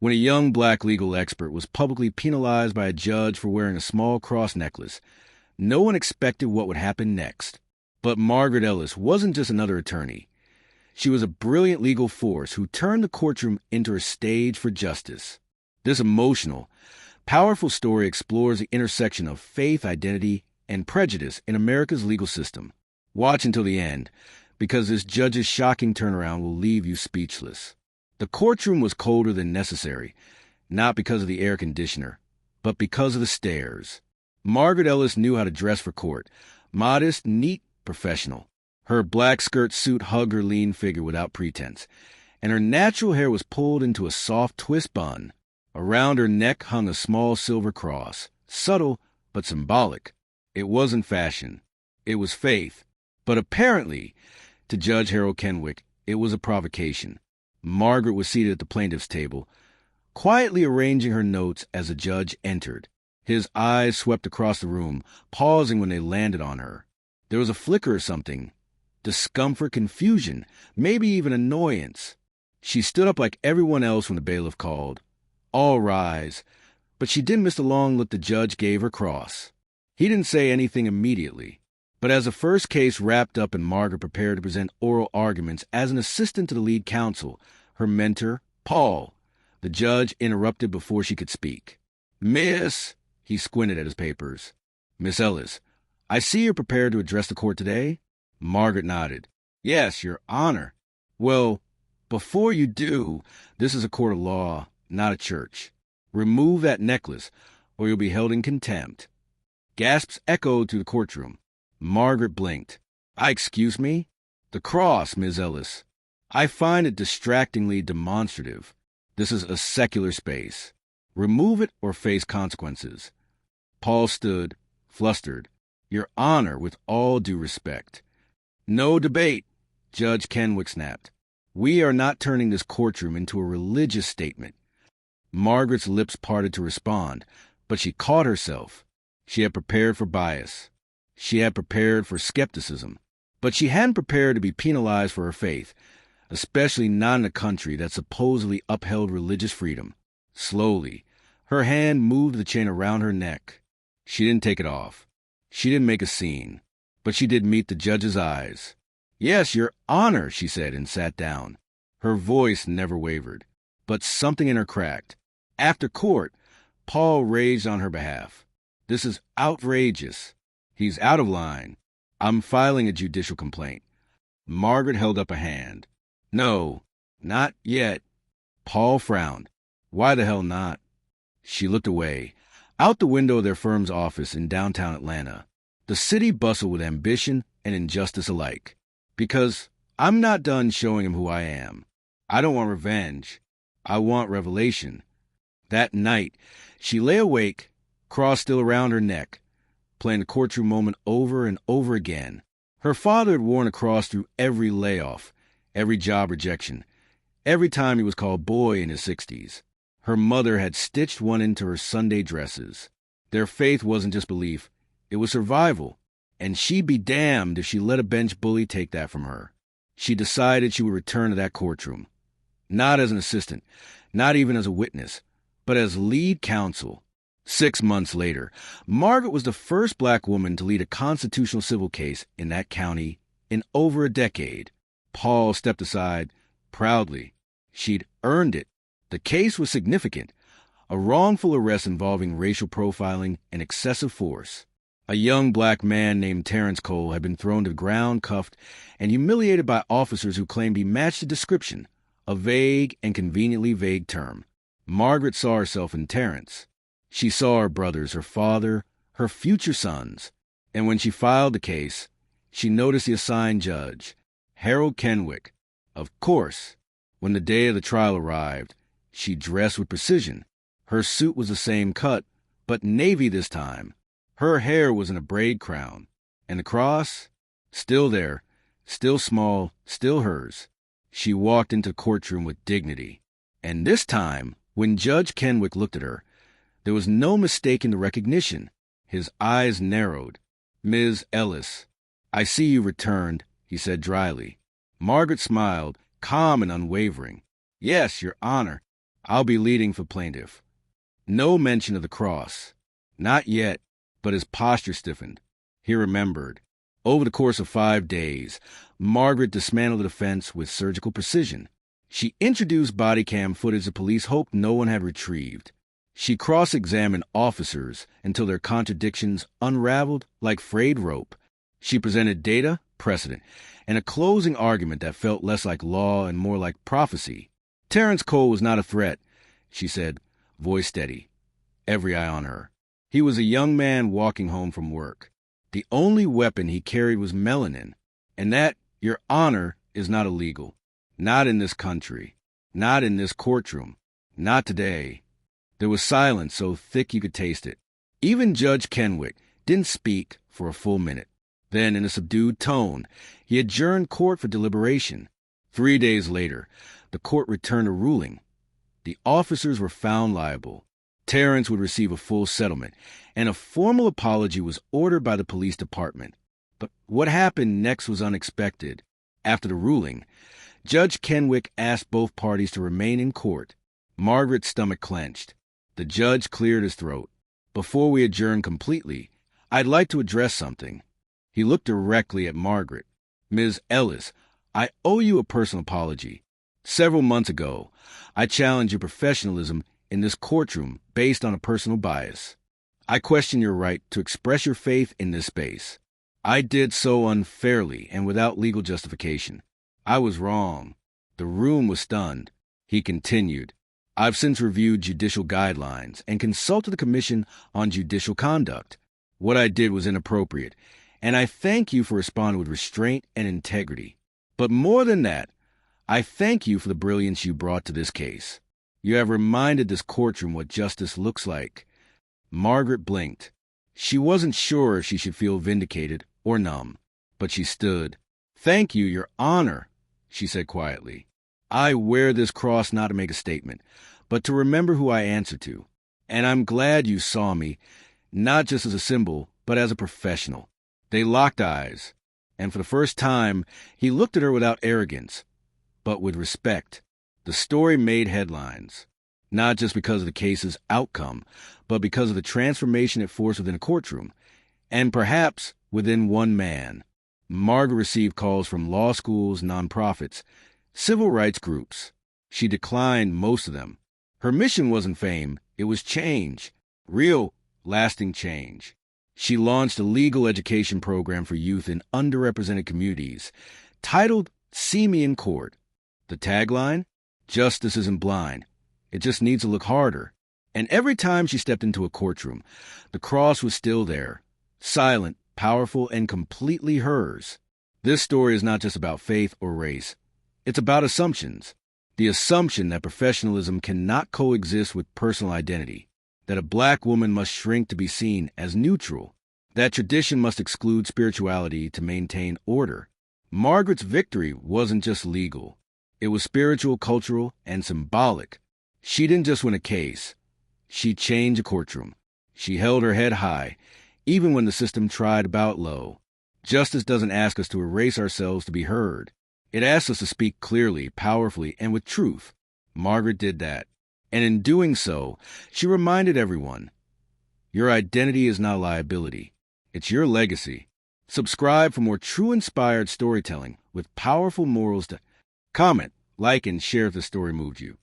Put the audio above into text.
when a young black legal expert was publicly penalized by a judge for wearing a small cross necklace, no one expected what would happen next. But Margaret Ellis wasn't just another attorney. She was a brilliant legal force who turned the courtroom into a stage for justice. This emotional, powerful story explores the intersection of faith, identity, and prejudice in America's legal system. Watch until the end, because this judge's shocking turnaround will leave you speechless. The courtroom was colder than necessary, not because of the air conditioner, but because of the stairs. Margaret Ellis knew how to dress for court. Modest, neat, professional. Her black skirt suit hugged her lean figure without pretense, and her natural hair was pulled into a soft twist bun. Around her neck hung a small silver cross, subtle but symbolic. It wasn't fashion. It was faith. But apparently, to Judge Harold Kenwick, it was a provocation. Margaret was seated at the plaintiff's table, quietly arranging her notes as the judge entered. His eyes swept across the room, pausing when they landed on her. There was a flicker of something. Discomfort, confusion, maybe even annoyance. She stood up like everyone else when the bailiff called. All rise. But she didn't miss the long look the judge gave her cross. He didn't say anything immediately. But as the first case wrapped up and Margaret prepared to present oral arguments as an assistant to the lead counsel, her mentor, Paul, the judge interrupted before she could speak. Miss, he squinted at his papers. Miss Ellis, I see you're prepared to address the court today? Margaret nodded. Yes, Your Honor. Well, before you do, this is a court of law, not a church. Remove that necklace, or you'll be held in contempt. Gasps echoed through the courtroom. Margaret blinked. Excuse me? The cross, Ms. Ellis. I find it distractingly demonstrative. This is a secular space. Remove it or face consequences. Paul stood, flustered. Your Honor, with all due respect. No debate, Judge Kenwick snapped. We are not turning this courtroom into a religious statement. Margaret's lips parted to respond, but she caught herself. She had prepared for bias. She had prepared for skepticism. But she hadn't prepared to be penalized for her faith, especially not in a country that supposedly upheld religious freedom. Slowly, her hand moved the chain around her neck. She didn't take it off. She didn't make a scene. But she did meet the judge's eyes. Yes, Your Honor, she said, and sat down. Her voice never wavered, but something in her cracked. After court, Paul raged on her behalf. This is outrageous. He's out of line. I'm filing a judicial complaint. Margaret held up a hand. No, not yet. Paul frowned. Why the hell not? She looked away, out the window of their firm's office in downtown Atlanta. The city bustled with ambition and injustice alike. Because I'm not done showing him who I am. I don't want revenge. I want revelation. That night, she lay awake, cross still around her neck, playing the courtroom moment over and over again. Her father had worn a cross through every layoff, every job rejection, every time he was called boy in his 60s. Her mother had stitched one into her Sunday dresses. Their faith wasn't just belief, it was survival, and she'd be damned if she let a bench bully take that from her. She decided she would return to that courtroom, not as an assistant, not even as a witness, but as lead counsel. 6 months later, Margaret was the first black woman to lead a constitutional civil case in that county in over a decade. Paul stepped aside proudly. She'd earned it. The case was significant, a wrongful arrest involving racial profiling and excessive force. A young black man named Terrence Cole had been thrown to the ground, cuffed, and humiliated by officers who claimed he matched the description, a vague and conveniently vague term. Margaret saw herself in Terrence. She saw her brothers, her father, her future sons. And when she filed the case, she noticed the assigned judge, Harold Kenwick. Of course, when the day of the trial arrived, she dressed with precision. Her suit was the same cut, but navy this time. Her hair was in a braid crown, and the cross, still there, still small, still hers. She walked into the courtroom with dignity. And this time, when Judge Kenwick looked at her, there was no mistaking the recognition. His eyes narrowed. Ms. Ellis, I see you returned, he said dryly. Margaret smiled, calm and unwavering. Yes, Your Honor. I'll be leading for plaintiff. No mention of the cross. Not yet, but his posture stiffened. He remembered. Over the course of 5 days, Margaret dismantled the defense with surgical precision. She introduced body cam footage the police hoped no one had retrieved. She cross-examined officers until their contradictions unraveled like frayed rope. She presented data, precedent, and a closing argument that felt less like law and more like prophecy. Terrence Cole was not a threat, she said, voice steady, every eye on her. He was a young man walking home from work. The only weapon he carried was melanin, and that, Your Honor, is not illegal. Not in this country. Not in this courtroom. Not today. There was silence so thick you could taste it. Even Judge Kenwick didn't speak for a full minute. Then, in a subdued tone, he adjourned court for deliberation. 3 days later, the court returned a ruling. The officers were found liable. Terrence would receive a full settlement, and a formal apology was ordered by the police department. But what happened next was unexpected. After the ruling, Judge Kenwick asked both parties to remain in court. Margaret's stomach clenched. The judge cleared his throat. Before we adjourn completely, I'd like to address something. He looked directly at Margaret. Ms. Ellis, I owe you a personal apology. Several months ago, I challenged your professionalism in this courtroom based on a personal bias. I question your right to express your faith in this space. I did so unfairly and without legal justification. I was wrong. The room was stunned. He continued, I've since reviewed judicial guidelines and consulted the Commission on Judicial Conduct. What I did was inappropriate, and I thank you for responding with restraint and integrity. But more than that, I thank you for the brilliance you brought to this case. You have reminded this courtroom what justice looks like. Margaret blinked. She wasn't sure if she should feel vindicated or numb, but she stood. Thank you, Your Honor, she said quietly. I wear this cross not to make a statement, but to remember who I answer to. And I'm glad you saw me, not just as a symbol, but as a professional. They locked eyes, and for the first time, he looked at her without arrogance, but with respect. The story made headlines, not just because of the case's outcome, but because of the transformation it forced within a courtroom, and perhaps within one man. Margaret received calls from law schools, nonprofits, civil rights groups. She declined most of them. Her mission wasn't fame, it was change, real, lasting change. She launched a legal education program for youth in underrepresented communities, titled See Me in Court. The tagline? Justice isn't blind. It just needs to look harder. And every time she stepped into a courtroom, the cross was still there, silent, powerful, and completely hers. This story is not just about faith or race. It's about assumptions. The assumption that professionalism cannot coexist with personal identity, that a black woman must shrink to be seen as neutral, that tradition must exclude spirituality to maintain order. Margaret's victory wasn't just legal. It was spiritual, cultural, and symbolic. She didn't just win a case. She changed a courtroom. She held her head high, even when the system tried to bow it low. Justice doesn't ask us to erase ourselves to be heard. It asks us to speak clearly, powerfully, and with truth. Margaret did that. And in doing so, she reminded everyone, your identity is not a liability. It's your legacy. Subscribe for more true inspired storytelling with powerful morals to comment, like, and share if the story moved you.